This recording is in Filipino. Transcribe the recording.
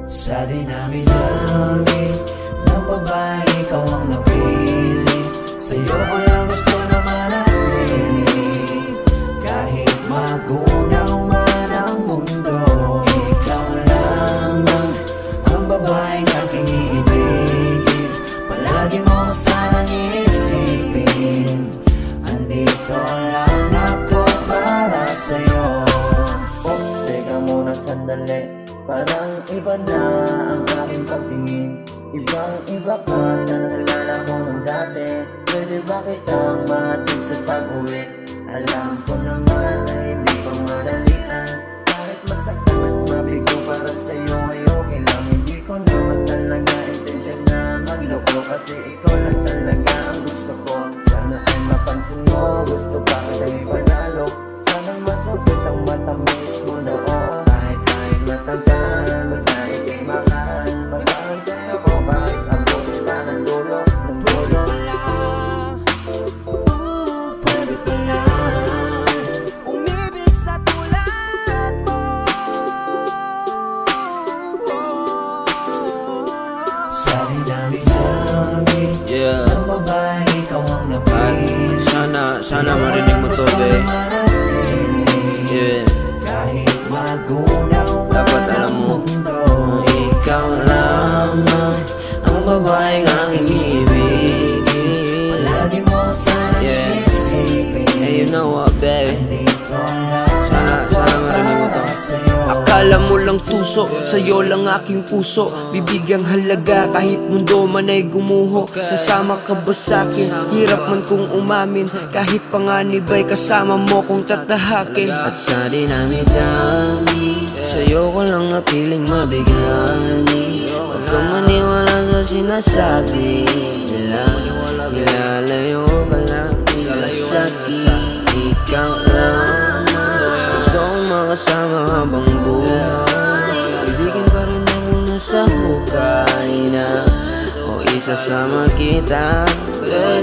Sa dinami-dami ng babae, ikaw ang napili. Sa'yo ko lang gusto na manatili. Kahit magunaw man ang mundo, ikaw lamang ang babaeng aking iibigin. Palagi mo sanang iisipin, andito lang ako para sa'yo. Oops, teka muna sandali, parang iba na ang aking pagtingin. Ibang-iba ka sa nalala ko nung dati. Pwede ba kitang mahatid sa pag-uwi? Alam ko naman na hindi pa madalian. Kahit masaktan at mabigo para sa'yo ay okay lang. Hindi ko naman talaga intensyon na magloko, kasi ikaw lang talaga ang gusto ko. Sana ay mapansin mo, gusto pa kita'y panalo. Sana masukit ang matamis mo na oo. Kahit matangkal, basta ikay mahal. Mag-aantay ako kahit abutin pa ng dulo. Pwede pala umibig sa tulad mo. Sa dinami-dami ng babae, ikaw ang napili. At sana marinig mo to, be. Yeah. Kahit magunaw Dapat alam mo, ikaw lamang ang babaeng aking ibigin. palagi mo sanang iisipin. Hey, you know what, babe? Andito lang Sana marinig mo to. sa'yo. Akala mo lang tuso, sa'yo lang aking puso. Bibigyang halaga kahit mundo man ay gumuho. Sasama ka ba sa'kin? Hirap man kong umamin. Kahit panganib ay kasama mo kong tatahakin. At sa dinami-dami, sa'yo ko lang napiling mabighani. Huwag ka maniwala sa sinasabi nila. Ilalayo ka lang nila sa'kin. Ikaw lamang gusto kong makasama habang buhay. Ibigin pa rin akong nasa hukay na, o isasama kita, babe.